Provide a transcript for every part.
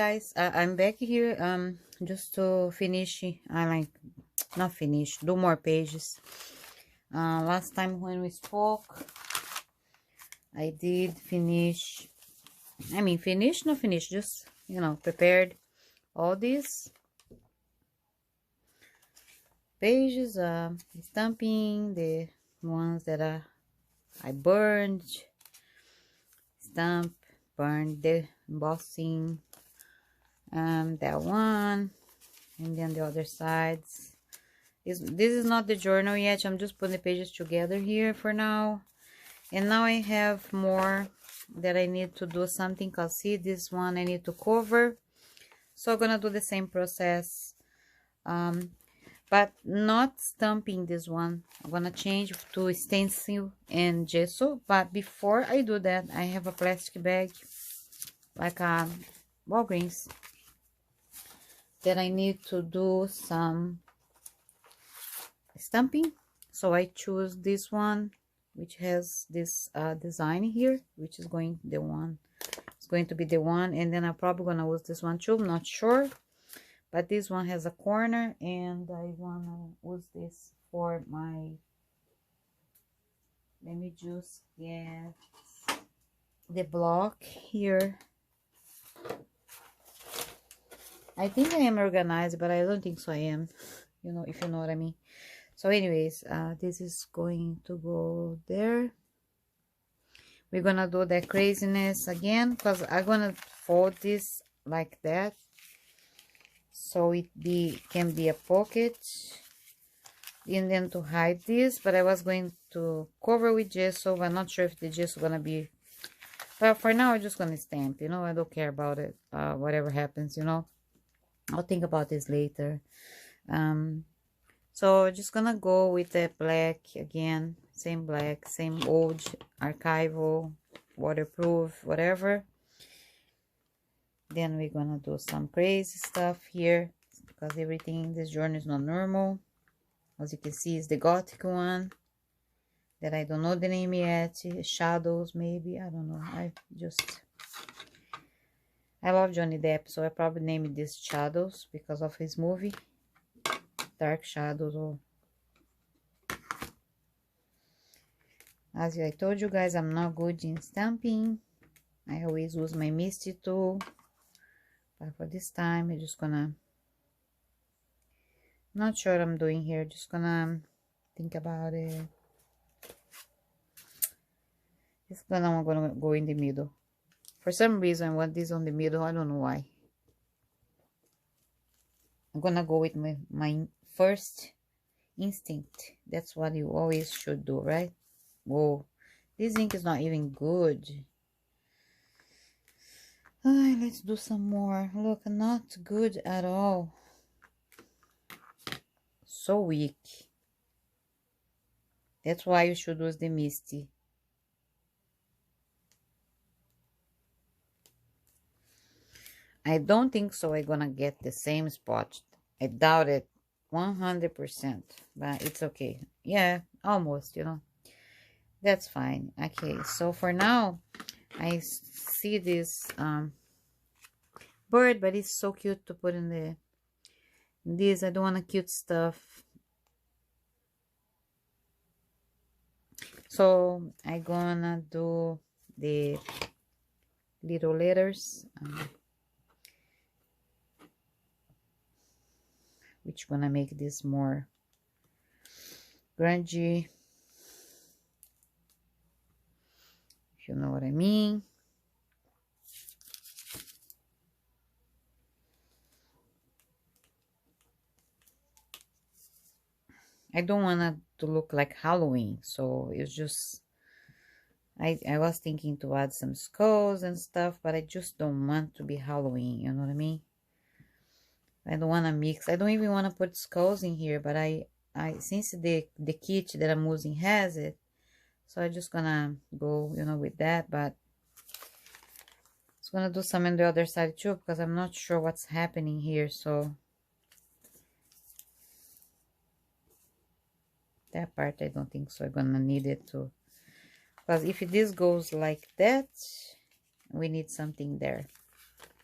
Guys, I'm back here just to finish. I like not finish, do more pages. Last time when we spoke, I did finish. I mean, finish, not finish, just prepared all these pages. Stamping the ones that I burned, stamp, burned the embossing. That one, and then the other sides. This is not the journal yet. I'm just putting the pages together here for now. And now I have more that I need to do something, because see, this one I need to cover, so I'm gonna do the same process, but not stamping this one. I'm gonna change to stencil and gesso. But before I do that, I have a plastic bag, like a Walgreens, that I need to do some stamping. So I choose this one, which has this design here, which is going to be the one. And then I'm probably gonna use this one too, I'm not sure, but this one has a corner, and I wanna use this for my, let me just get the block here. I think I am organized, but I don't think so I am, if you know what I mean. So anyways, this is going to go there. We're gonna do that craziness again, because I'm gonna fold this like that, so it can be a pocket, and then to hide this. But I was going to cover with gesso. I'm not sure if the gesso gonna be, but for now I'm just gonna stamp. I don't care about it, whatever happens. I'll think about this later. So just gonna go with the black again, same black, same old archival, waterproof, whatever. Then we're gonna do some crazy stuff here, because everything in this journal is not normal. As you can see, it's the Gothic one that I don't know the name yet. Shadows, maybe, I don't know. I love Johnny Depp, so I probably named this Shadows because of his movie, Dark Shadows. Or as I told you guys, I'm not good in stamping. I always use my Misty tool, but for this time I'm just gonna, not sure what I'm doing here, just gonna think about it. I'm gonna go in the middle. For some reason I want this on the middle, I don't know why. I'm gonna go with my first instinct. That's what you always should do, right? Whoa, this ink is not even good. Let's do some more. Look, not good at all. So weak. That's why you should use the Misty. I don't think so I'm gonna get the same spot. I doubt it 100%, but it's okay. Yeah, almost, that's fine. Okay, so for now I see this bird, but it's so cute to put in this. I don't want cute stuff, so I gonna do the little letters, which gonna make this more grungy, if you know what I mean. I don't want it to look like Halloween, so it's just, I was thinking to add some skulls and stuff, but I just don't want to be Halloween, you know what I mean? I don't want to mix. I don't even want to put skulls in here, but I since the kit that I'm using has it, so I'm just gonna go, with that. But it's gonna do some on the other side too, because I'm not sure what's happening here. So that part I don't think so I'm gonna need it to, because if this goes like that, we need something there,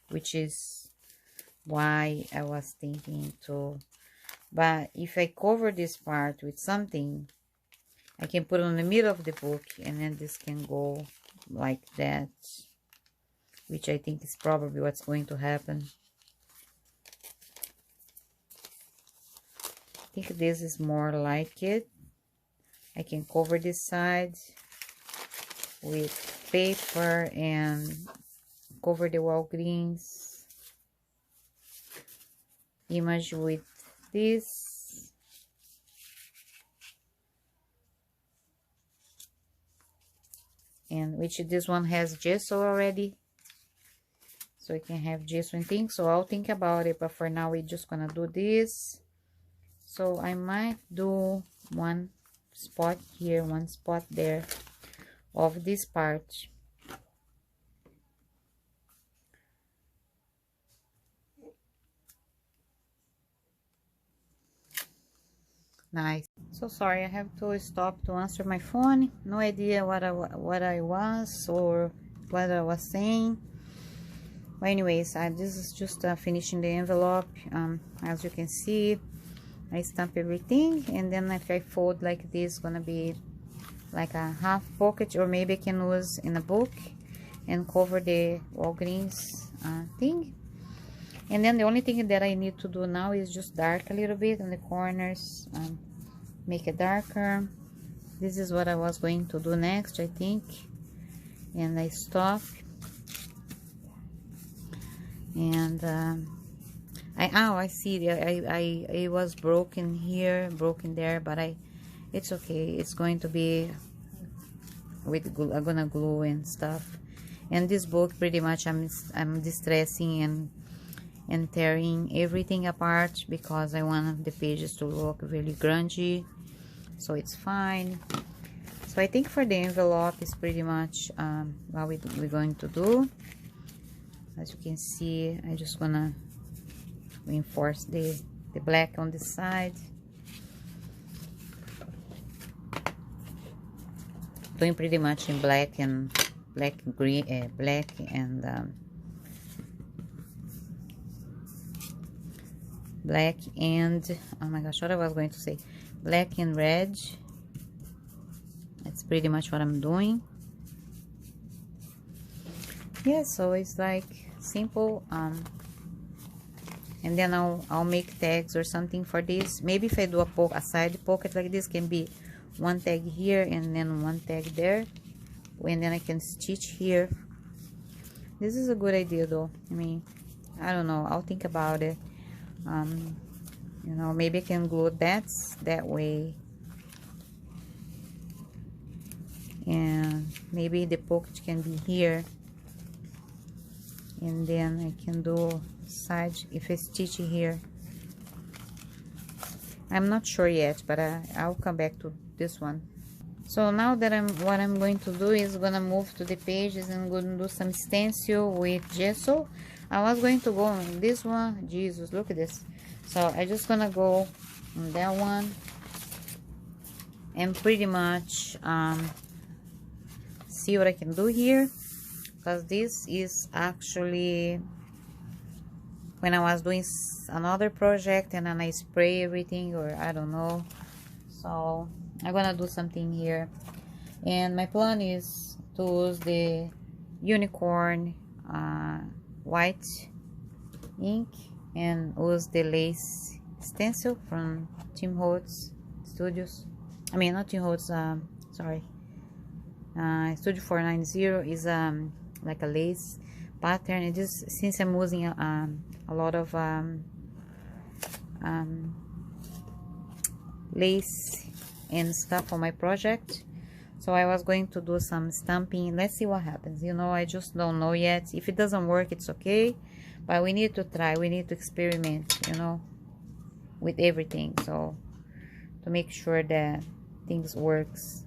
which is why I was thinking to, but if I cover this part with something, I can put it on the middle of the book, and then this can go like that, which I think is probably what's going to happen. I think this is more like it. I can cover this side with paper and cover the Walgreens image with this. And which this one has gesso already, so you can have gesso and things. So I'll think about it, but for now we're just gonna do this. So I might do one spot here, one spot there of this part. Nice. So sorry, I have to stop to answer my phone. No idea what I was or what I was saying. But anyways, this is just finishing the envelope. As you can see, I stamp everything, and then if I fold like this, gonna be like a half pocket, or maybe I can use in a book and cover the Walgreens thing. And then the only thing that I need to do now is just dark a little bit on the corners, make it darker. This is what I was going to do next, I think, and I stop. And I see I was broken here, broken there, but it's okay. It's going to be with glue. I'm gonna glue and stuff. And this book, pretty much, I'm distressing and tearing everything apart because I want the pages to look really grungy, so it's fine. So I think for the envelope is pretty much what we're going to do. As you can see, I just wanna reinforce the black on the side, doing pretty much in black and green, black and black and, oh my gosh, what I was going to say, black and red. That's pretty much what I'm doing. Yeah, so it's like simple. And then I'll make tags or something for this. Maybe if I do a side pocket like this, can be one tag here and then one tag there, and then I can stitch here. This is a good idea though. I mean, I don't know, I'll think about it. You know, maybe I can glue that way, and maybe the pocket can be here, and then I can do side if I stitch here. I'm not sure yet, but I'll come back to this one. So now that what I'm going to do is gonna move to the pages and gonna do some stencil with gesso. I was going to go on this one. Jesus, look at this. So I just gonna go on that one and pretty much see what I can do here, because this is actually when I was doing another project and then I spray everything, or I don't know. So I'm gonna do something here, and my plan is to use the unicorn white ink and use the lace stencil from Tim Holtz Studios. I mean, not Tim Holtz, sorry, Studio 490 is like a lace pattern. It is, since I'm using a lot of lace and stuff on my project, so I was going to do some stamping. Let's see what happens. You know, I just don't know yet. If it doesn't work, it's okay, but we need to try, we need to experiment, you know, with everything, so to make sure that things works.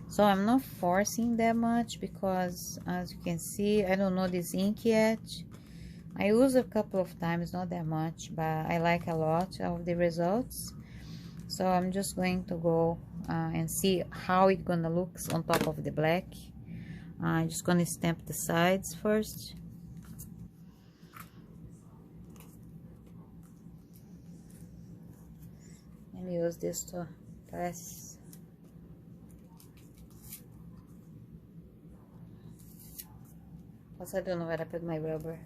So I'm not forcing that much because, as you can see, I don't know this ink yet. I use a couple of times, not that much, but I like a lot of the results. So I'm just going to go and see how it's gonna look on top of the black. I'm just gonna stamp the sides first. me use this to press. Because I don't know where I put my rubber.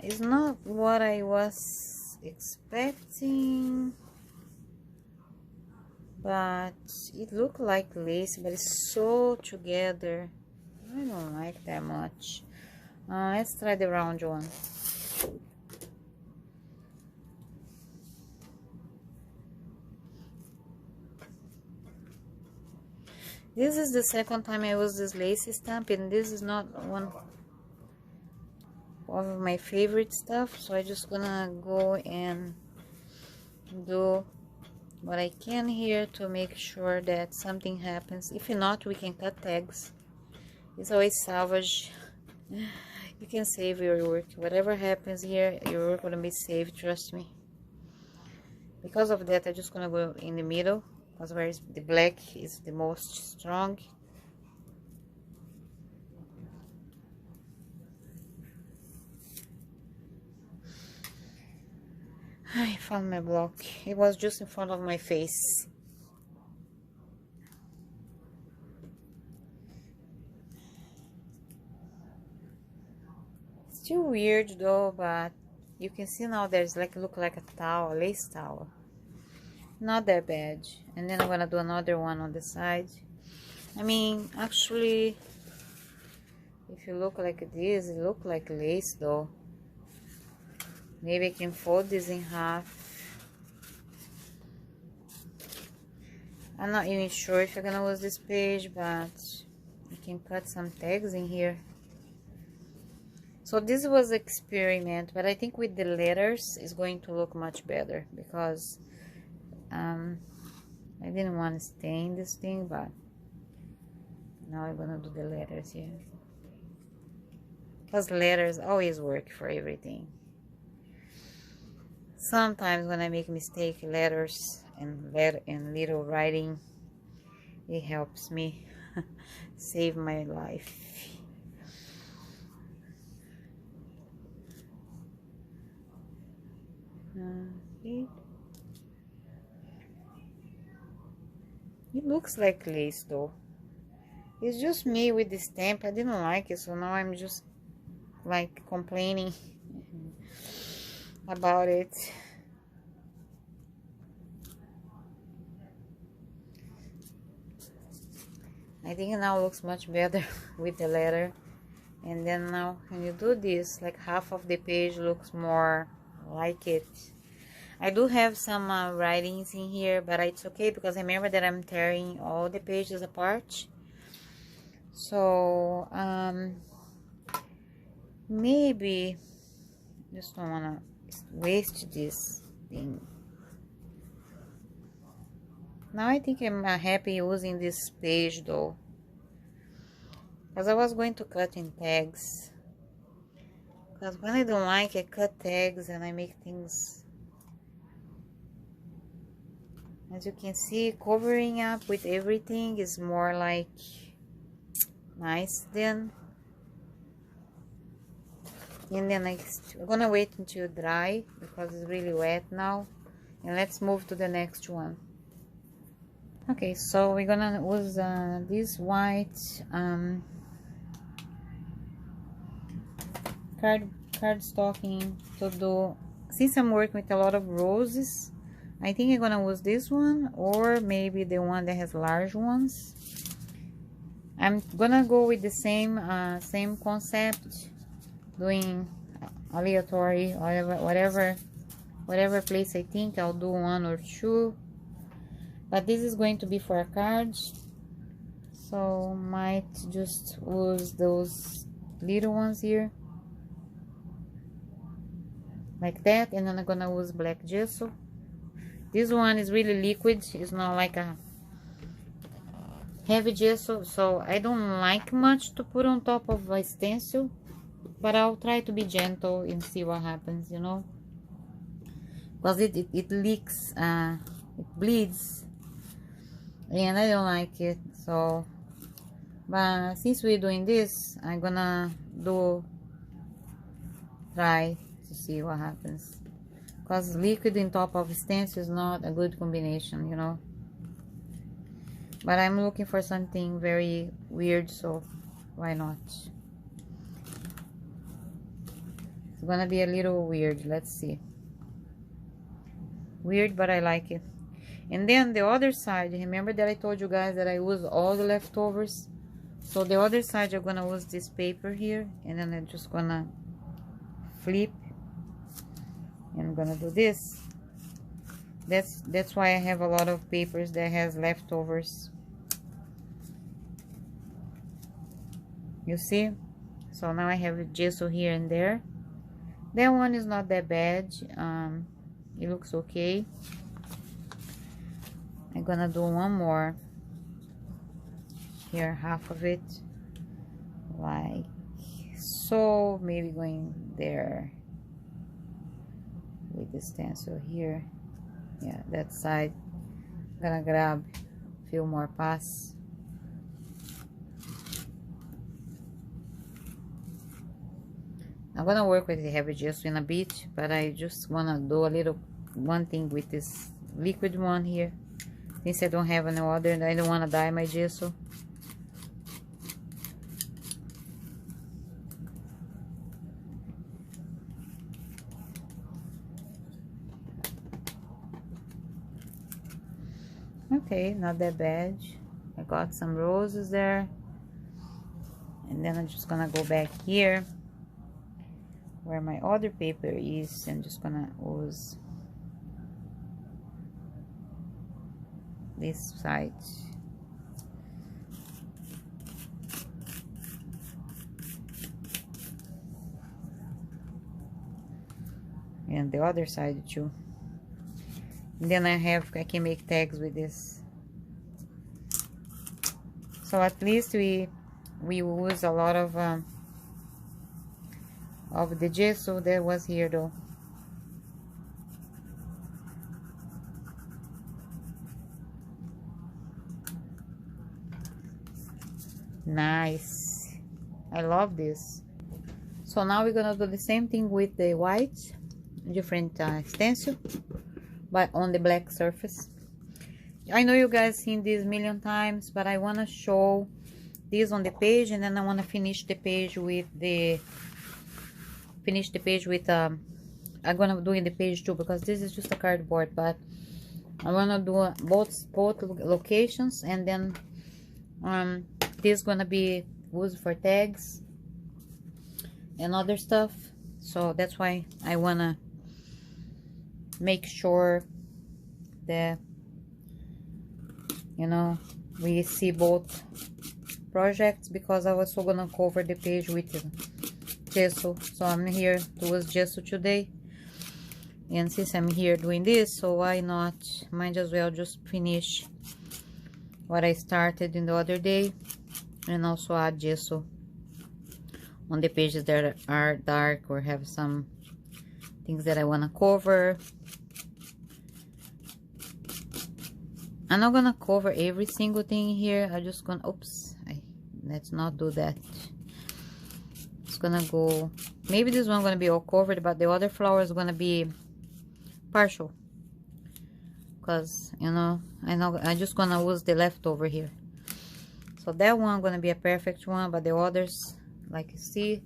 It's not what I was expecting, but it looked like lace, but it's so together. I don't like that much. Let's try the round one. This is the second time I use this lace stamp, and this is not one of my favorite stuff, so I'm just gonna go and do what I can here to make sure that something happens. If not, we can cut tags. It's always salvage. You can save your work. Whatever happens here, your work gonna be saved, trust me. Because of that, I'm just gonna go in the middle, because where the black is the most strong. I found my block. It was just in front of my face. Still weird though, but you can see now there's look like a towel, lace towel. Not that bad. And then I'm gonna do another one on the side. I mean, actually, if you look like this, it look like lace though. Maybe I can fold this in half. I'm not even sure if I'm gonna use this page, but you can cut some tags in here. So this was an experiment, but I think with the letters it's going to look much better, because I didn't want to stain this thing, but now I'm gonna do the letters here, because letters always work for everything. Sometimes when I make mistake letters and little writing, it helps me save my life. Okay. It looks like lace though. It's just me with the stamp. I didn't like it, so now I'm just like complaining about it. I think now it looks much better with the letter. And then now when you do this, like half of the page looks more like it. I do have some writings in here, but it's okay, because remember that I'm tearing all the pages apart. So maybe just don't wanna waste this thing. Now I think I'm happy using this page though, because I was going to cut in tags, because when I don't like, I cut tags and I make things. As you can see, covering up with everything is more like nice then. And then I'm gonna wait until dry, because it's really wet now. And let's move to the next one. Okay, so we're gonna use this white cardstocking to do. Since I'm working with a lot of roses, I think I'm gonna use this one, or maybe the one that has large ones. I'm gonna go with the same concept, doing aleatory, whatever place I think. I'll do one or two, but this is going to be for a card, so might just use those little ones here like that. And then I'm gonna use black gesso. This one is really liquid, it's not like a heavy gesso, so I don't like much to put on top of a stencil, but I'll try to be gentle and see what happens, you know, because it leaks, it bleeds, and I don't like it. So, but since we're doing this, I'm gonna try to see what happens, because liquid in top of stencil is not a good combination, you know. But I'm looking for something very weird, so why not? It's gonna be a little weird. Let's see. Weird, but I like it. And then the other side, remember that I told you guys that I use all the leftovers? So the other side, I'm gonna use this paper here, and then I'm just gonna flip, and I'm gonna do this. That's why I have a lot of papers that has leftovers. You see? So now I have a gesso here and there. That one is not that bad. It looks okay. I'm gonna do one more here, half of it, like so. Maybe going there with the stencil here. Yeah, that side. Gonna grab a few more pass. I'm gonna work with the heavy gesso in a bit, but I just wanna do a little one thing with this liquid one here, since I don't have any other and I don't wanna dye my gesso. Okay, not that bad. I got some roses there, and then I'm just gonna go back here where my other paper is, and just gonna use this side. And the other side too. And then I can make tags with this. So at least we use a lot of the gesso that was here though. Nice. I love this. So now we're gonna do the same thing with the white, different stencil, but on the black surface. I know you guys seen this a million times, but I want to show this on the page, and then I want to finish the page with I'm gonna do in the page too, because this is just a cardboard, but I want to do both locations, and then this is gonna be used for tags and other stuff. So that's why I want to make sure that, you know, we see both projects, because I was also gonna cover the page with gesso. So I'm here to use gesso today, and since I'm here doing this, so why not, might as well just finish what I started in the other day, and also add gesso on the pages that are dark or have some things that I want to cover. I'm not gonna cover every single thing here. I'm just gonna, let's not do that. It's gonna go, maybe this one gonna be all covered, but the other flower is gonna be partial, because, you know, I'm just gonna use the leftover here. So that one gonna be a perfect one, but the others, like you see,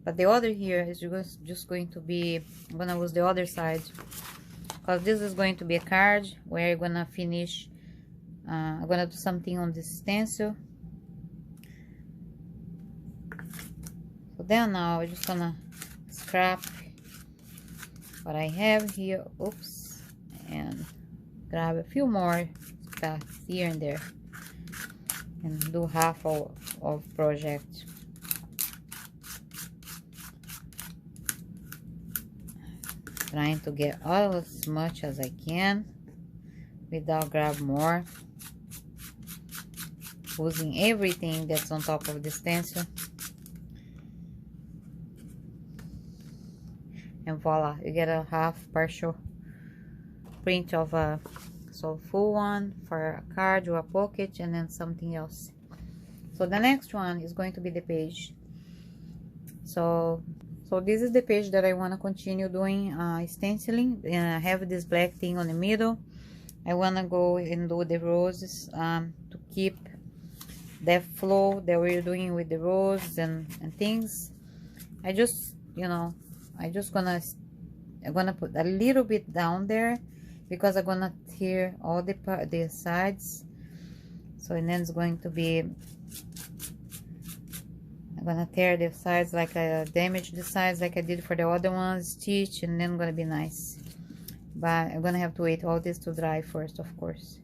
but the other here is just going to be, I'm gonna use the other side, because this is going to be a card where you're gonna finish. I'm gonna do something on this stencil. So then now I'm just gonna scrap what I have here, and grab a few more stuff here and there, and do half of project. Trying to get all as much as I can without grab more, using everything that's on top of the stencil. And voila, you get a half partial print of a full one for a card or a pocket, and then something else. So the next one is going to be the page. So So this is the page that I want to continue doing stenciling. I have this black thing on the middle. I want to go and do the roses to keep that flow that we're doing with the roses and things. I just, you know, I'm gonna put a little bit down there because I'm gonna tear all the sides. So and then it's going to be, I'm gonna tear the sides like I damage the sides like I did for the other ones, stitch, and then gonna be nice. But I'm gonna have to wait all this to dry first, of course.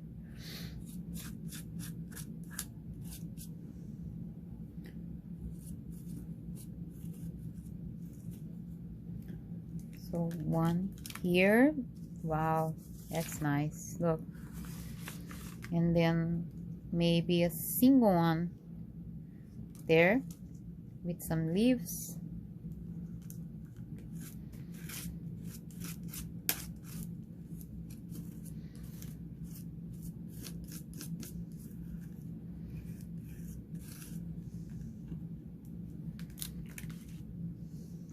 So one here, wow, that's nice, look. And then maybe a single one there with some leaves.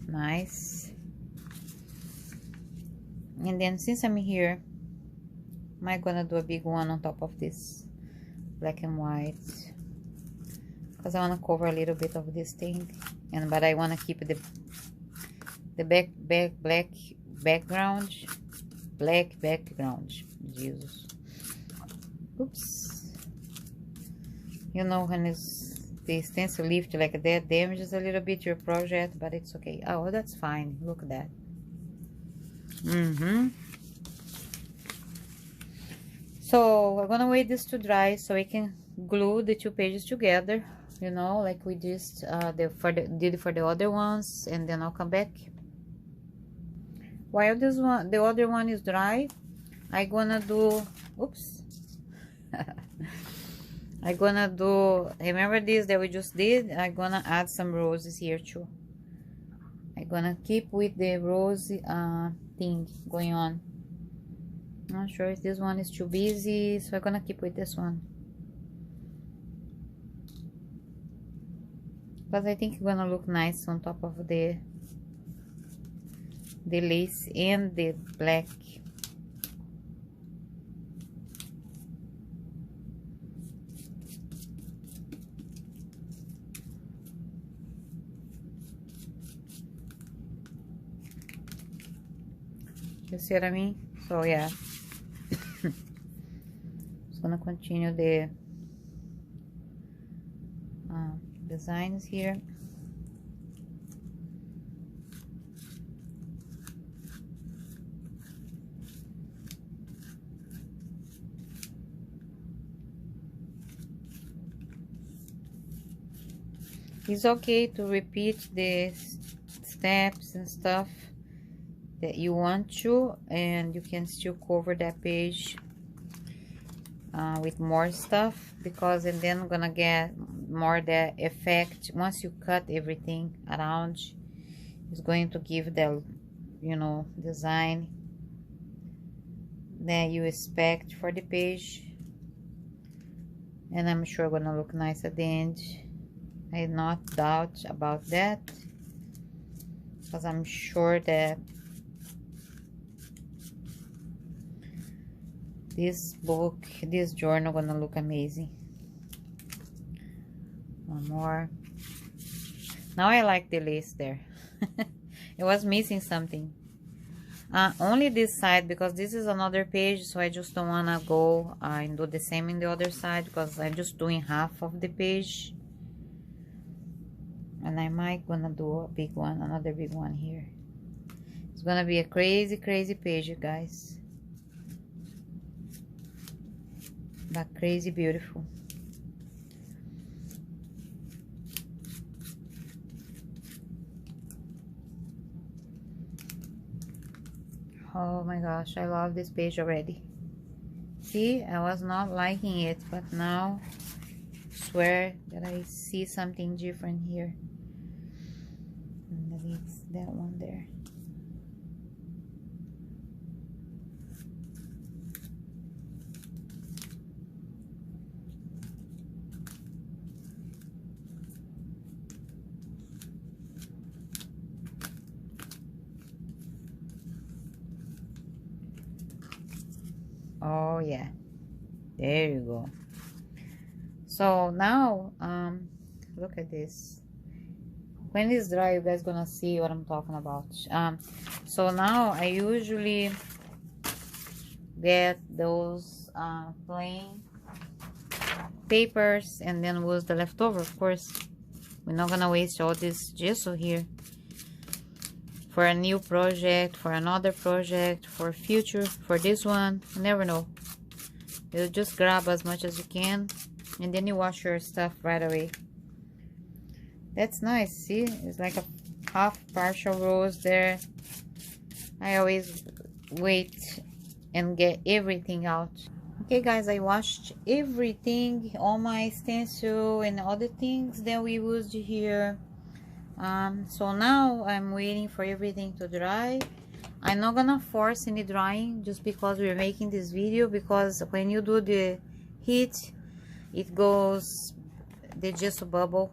Nice. And then since I'm here, I'm gonna do a big one on top of this black and white because I want to cover a little bit of this thing, and but I want to keep the black background. Jesus, oops. You know when it's the stencil lift like that damages a little bit your project, but it's okay. Oh, that's fine. Look at that. So we're gonna wait this to dry so we can glue the two pages together, you know, like we just did for the other ones, and then I'll come back. While the other one is dry, I'm gonna do, oops. I'm gonna do, remember this that we just did? I'm gonna add some roses here too. I'm gonna keep with the rose thing going on. Not sure if this one is too busy, so I'm gonna keep with this one because I think it's gonna look nice on top of the lace and the black. You see what I mean? So yeah. Just gonna continue the designs here. It's okay to repeat the steps and stuff that you want to, and you can still cover that page with more stuff, because and then I'm gonna get more the effect once you cut everything around. It's going to give the, you know, design that you expect for the page, and I'm sure gonna look nice at the end. I not doubt about that, because I'm sure that this book, this journal gonna look amazing. One more. Now I like the lace there. It was missing something. Only this side, because this is another page, so I just don't wanna go and do the same in the other side, because I'm just doing half of the page. And I might gonna do a big one, another big one here. It's gonna be a crazy page, you guys. But crazy beautiful. Oh my gosh, I love this page already. See, I was not liking it, but now I swear that I see something different here. And it's that one there. Oh yeah, there you go. So now look at this. When it's dry, you guys gonna see what I'm talking about. So now I usually get those plain papers and then use the leftover. Of course, we're not gonna waste all this gesso here for a new project, for another project, for future, for this one. You never know. You just grab as much as you can and then you wash your stuff right away. That's nice. See, it's like a half partial rose there. I always wait and get everything out. Okay guys, I washed everything, all my stencil and all the things that we used here. So now I'm waiting for everything to dry. I'm not gonna force any drying just because we're making this video, because when you do the heat, it goes, the gesso bubble,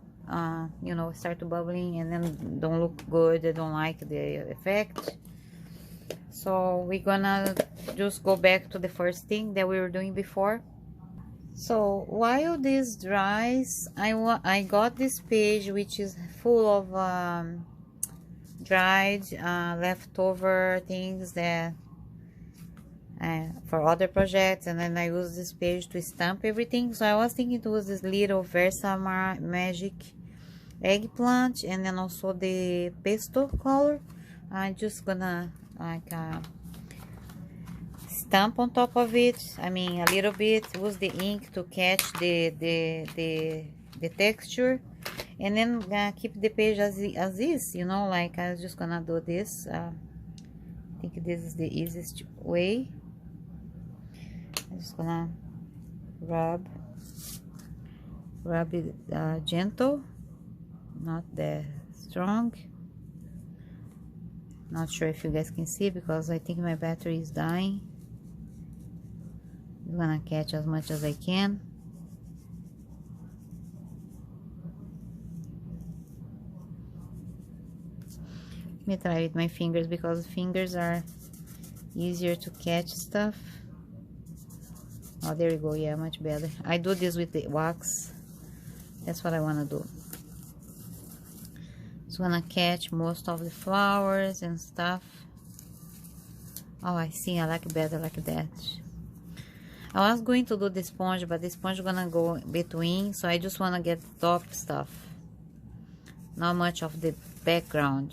you know, start to bubbling and then don't look good. I don't like the effect. So we're gonna just go back to the first thing that we were doing before. So while this dries, I got this page which is full of dried leftover things that for other projects, and then I use this page to stamp everything. So I was thinking to use this little Versa Magic eggplant and then also the pesto color. I'm just gonna like stamp on top of it. I mean a little bit, use the ink to catch the texture, and then keep the page as is, you know, like I was just gonna do this. I think this is the easiest way. I'm just gonna rub it gentle, not that strong. Not sure if you guys can see because I think my battery is dying. I'm gonna catch as much as I can. Let me try with my fingers because fingers are easier to catch stuff. Oh, there you go. Yeah, much better. I do this with the wax. That's what I want to do. Just wanna catch most of the flowers and stuff. Oh, I see. I like it better like that. I was going to do the sponge, but the sponge is gonna go between, so I just wanna get the top stuff, not much of the background.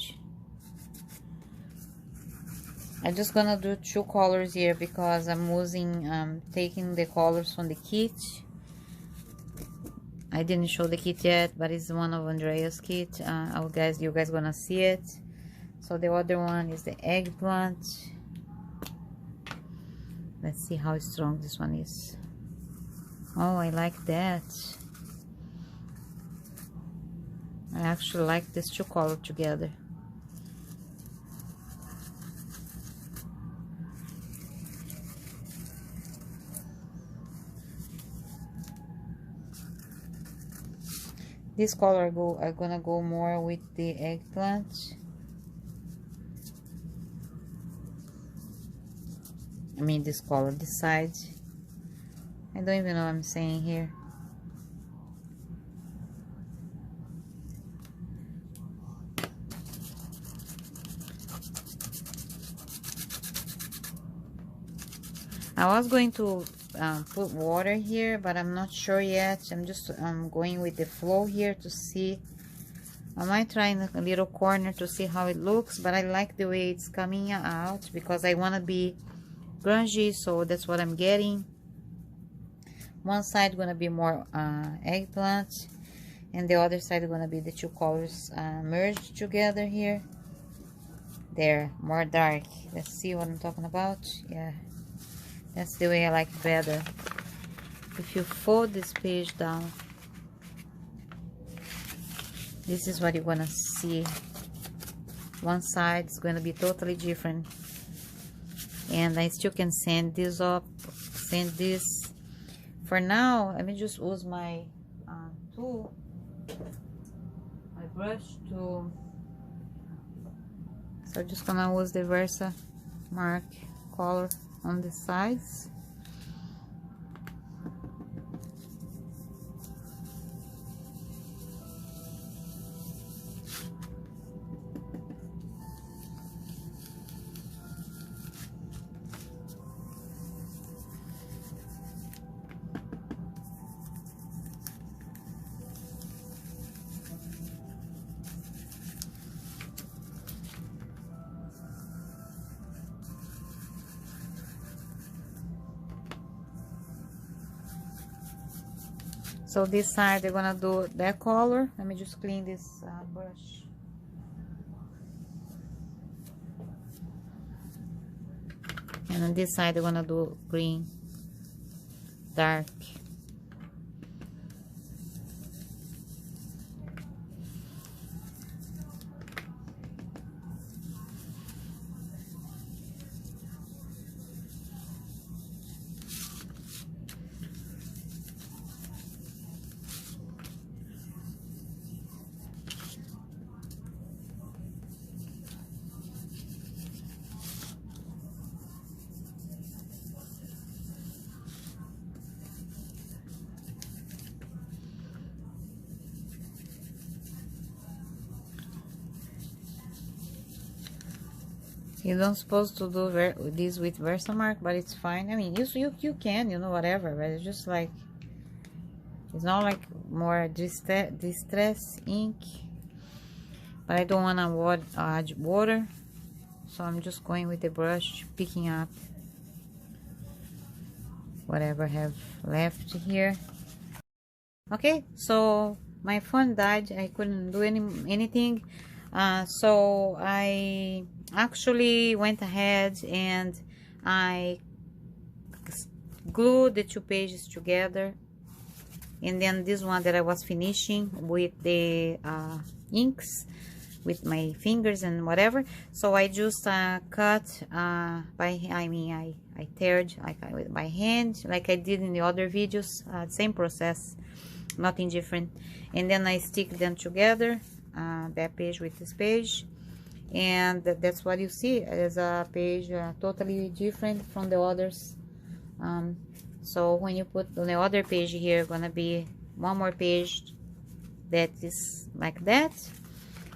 I'm just gonna do 2 colors here because I'm using taking the colors from the kit. I didn't show the kit yet, but it's one of Andrea's kit. You guys gonna see it. So the other one is the eggplant. Let's see how strong this one is. Oh, I like that. I actually like these 2 colors together. This color I'm gonna go more with the eggplant. I mean this color, this side. I don't even know what I'm saying here. I was going to put water here, but I'm not sure yet. I'm just going with the flow here to see. I might try in a little corner to see how it looks, but I like the way it's coming out because I want to be grungy, so that's what I'm getting. One side gonna be more eggplant, and the other side gonna be the 2 colors merged together here. There, more dark. Let's see what I'm talking about. Yeah, that's the way I like it better. If you fold this page down, this is what you're gonna see. One side is gonna be totally different, and I still can sand this up, sand this. For now, let me just use my tool, my brush to. So I'm just gonna use the Versa mark color on the sides. So this side they're gonna do that color. Let me just clean this brush. And on this side they're gonna do green, dark. You don't supposed to do this with Versamark, but it's fine. I mean, you can, you know, whatever, but it's just like, it's not like more distress ink. But I don't want to add water, so I'm just going with the brush, picking up whatever I have left here. Okay, so my phone died. I couldn't do anything. So I actually went ahead and I glued the two pages together, and then this one that I was finishing with the inks with my fingers and whatever. So I just cut I teared with my hand, like I did in the other videos. Same process, nothing different. And then I stick them together, that page with this page, and that's what you see as a page totally different from the others. So when you put on the other page here, gonna be one more page that is like that.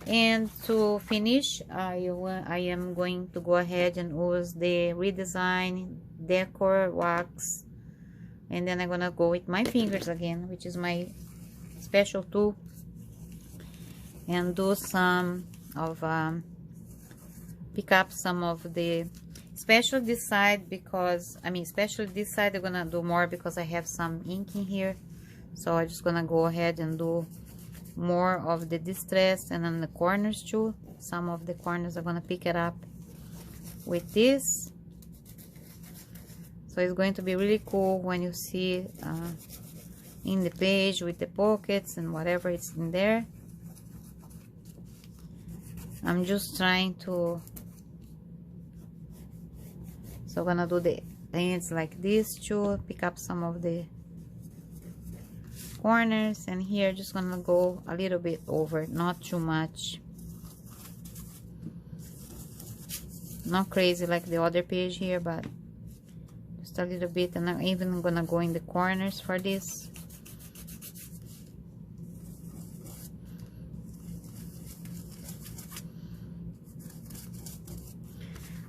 And to finish, I am going to go ahead and use the redesign decor wax, and then I'm gonna go with my fingers again, which is my special tool, and do some of pick up some of the, especially this side, because especially this side I'm gonna do more because I have some ink in here. So I'm just gonna go ahead and do more of the distress, and then the corners too. Some of the corners I'm gonna pick it up with this. So it's going to be really cool when you see in the page with the pockets and whatever it's in there. I'm just trying to, so I'm gonna do the ends like this too, pick up some of the corners, and here just gonna go a little bit over, not too much, not crazy like the other page here, but just a little bit. And I'm even gonna go in the corners for this.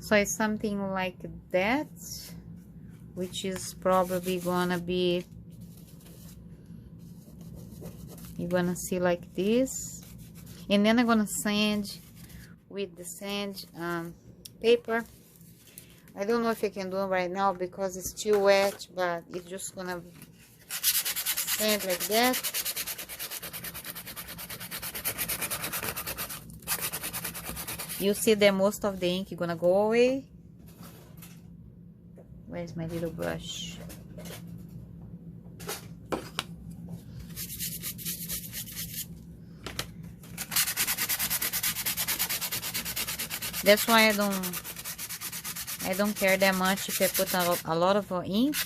So it's something like that, which is probably gonna be, you're gonna see like this. And then I'm gonna sand with the sand paper. I don't know if I can do it right now because it's still wet, but it's just gonna sand like that. You see that most of the ink is gonna go away. Where's my little brush? That's why I don't care that much if I put a lot of ink.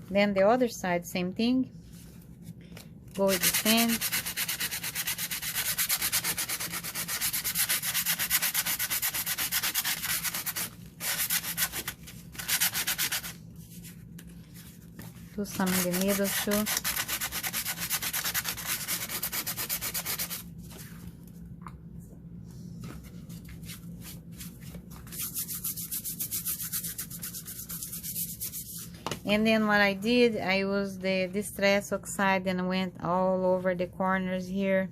Then the other side, same thing. Go with the sand. Do some in the middle too. And then what I did, I used the distress oxide and went all over the corners here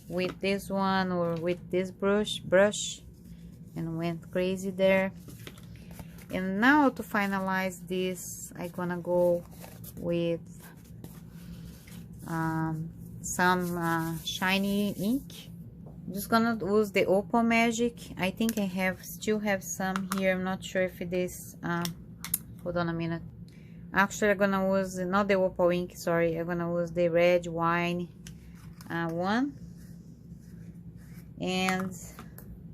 with this one or with this brush and went crazy there. And now to finalize this, I'm gonna go with some shiny ink. I'm just gonna use the Opal Magic. I think I still have some here. I'm not sure if it is hold on a minute. Actually, I'm gonna use not the Opal ink, sorry. I'm gonna use the red wine one. And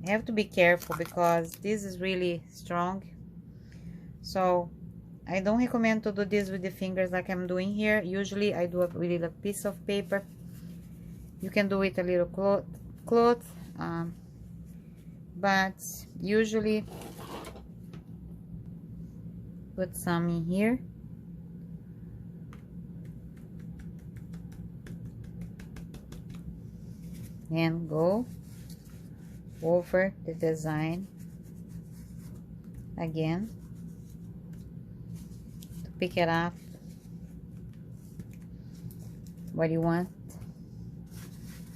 I have to be careful because this is really strong, so I don't recommend to do this with the fingers like I'm doing here. Usually I do it with a piece of paper. You can do it a little cloth, but usually put some in here. And go over the design again to pick it up what you want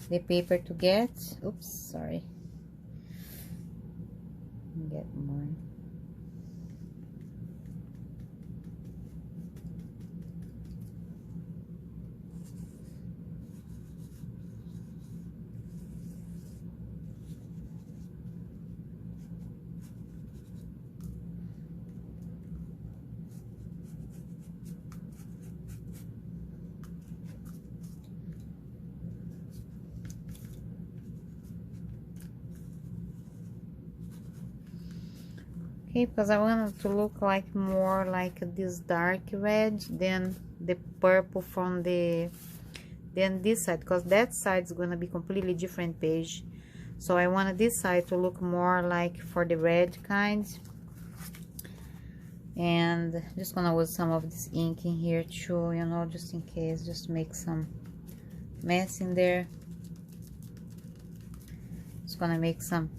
the paper to get. Oops, sorry. Get more. Okay, because I want it to look like more like this dark red than the purple from then this side, because that side is gonna be completely different page. So I wanted this side to look more like for the red kind. And just gonna use some of this ink in here too, you know, just in case, just make some mess in there. Just gonna make some,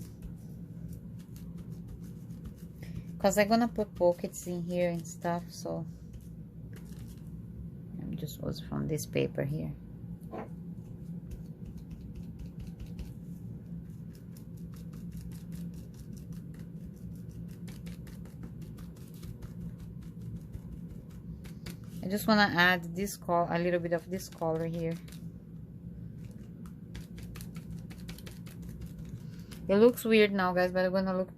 because I'm gonna put pockets in here and stuff, so I'm just was from this paper here. I just want to add this color, a little bit of this color here. It looks weird now, guys, but I'm gonna look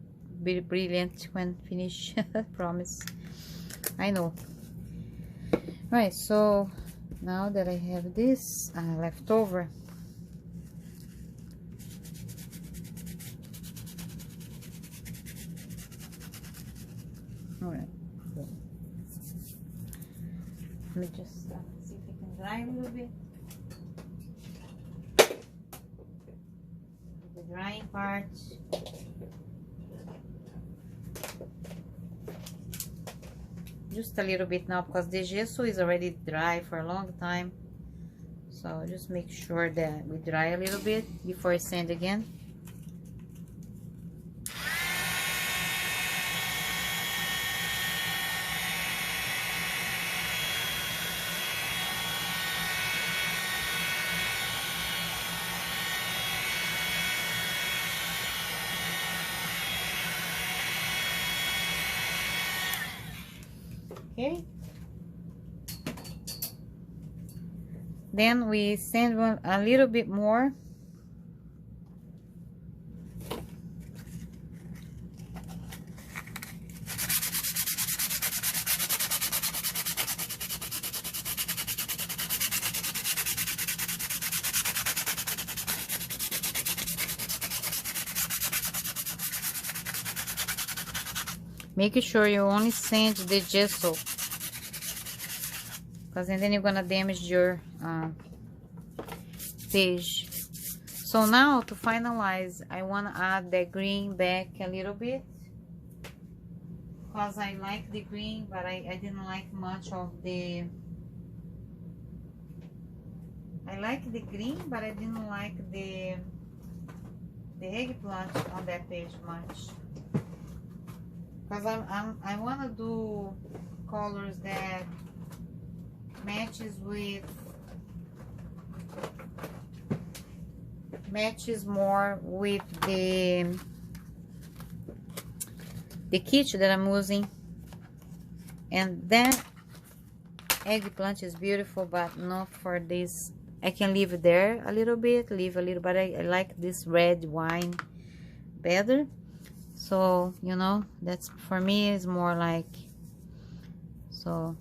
brilliant when finished. Promise. I know. Right, so now that I have this left over, all right, let me just see if it can dry a little bit. The drying part. Just a little bit now, because the gesso is already dry for a long time. So just make sure that we dry a little bit before I sand again. Okay, then we sand one a little bit more. Make sure you only sand the gesso, because then you're gonna damage your page. So now to finalize, I want to add the green back a little bit, because I like the green, but I didn't like much of the, I like the green, but I didn't like the eggplant on that page much. Because I want to do colors that matches more with the kit that I'm using. And that eggplant is beautiful, but not for this. I can leave it there a little bit, but I like this red wine better. So, you know, that's for me is more like, so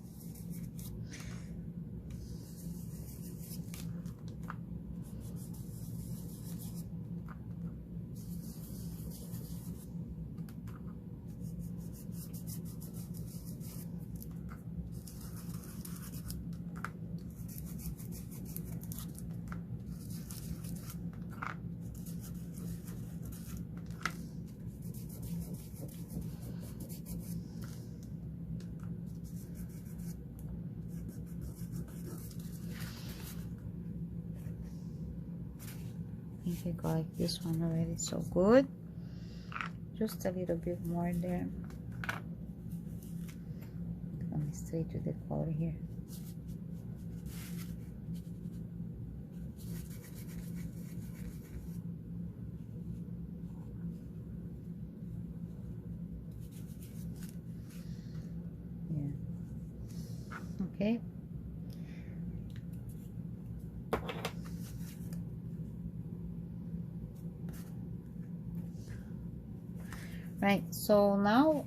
I think I like this one already, so good. Just a little bit more there. Going straight to the color here. Yeah. Okay. Right, so now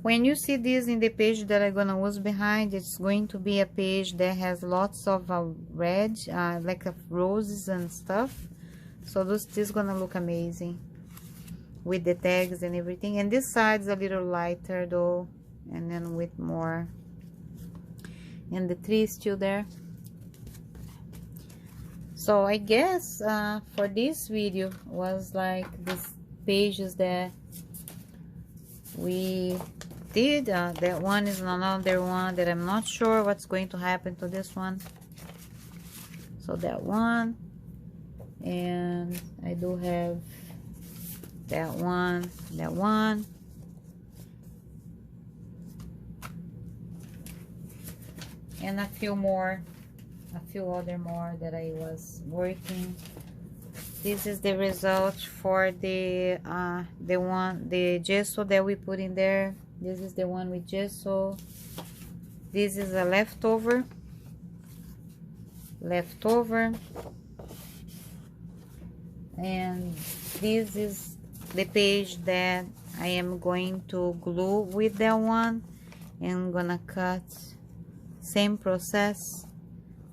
when you see this in the page that I'm gonna use behind, it's going to be a page that has lots of red, like roses and stuff. So this is gonna look amazing with the tags and everything. And this side is a little lighter though, and then with more, and the tree is still there. So I guess for this video was like this pages that we did. That one is another one that I'm not sure what's going to happen to this one. So that one, and I do have that one, and a few other more that I was working. This is the result for the gesso that we put in there. This is the one with gesso. This is a leftover, and this is the page that I am going to glue with that one. And I'm gonna cut, same process,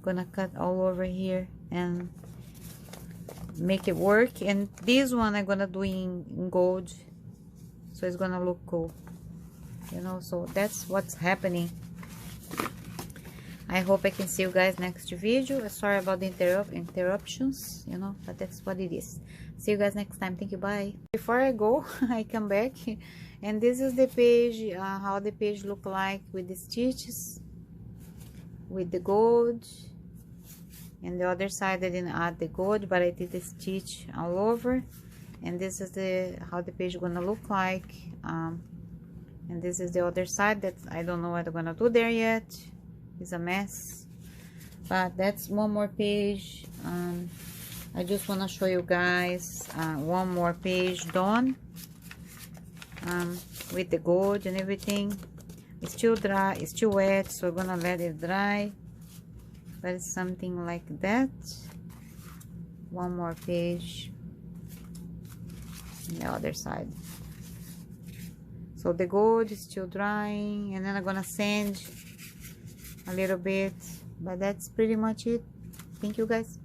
gonna cut all over here and make it work. And this one I'm gonna do in gold, so it's gonna look cool, you know. So that's what's happening. I hope I can see you guys next video. Sorry about the interruptions, you know, but that's what it is. See you guys next time. Thank you, bye. Before I go, I come back, and this is the page, how the page look like with the stitches, with the gold. And the other side I didn't add the gold, but I did the stitch all over. And this is how the page gonna look like. And this is the other side that I don't know what I'm gonna do there yet. It's a mess, but that's one more page. I just want to show you guys one more page done, with the gold and everything. It's still dry, it's still wet, so we're gonna let it dry. But it's something like that. One more page on the other side. So the gold is still drying, and then I'm gonna sand a little bit, but that's pretty much it. Thank you guys.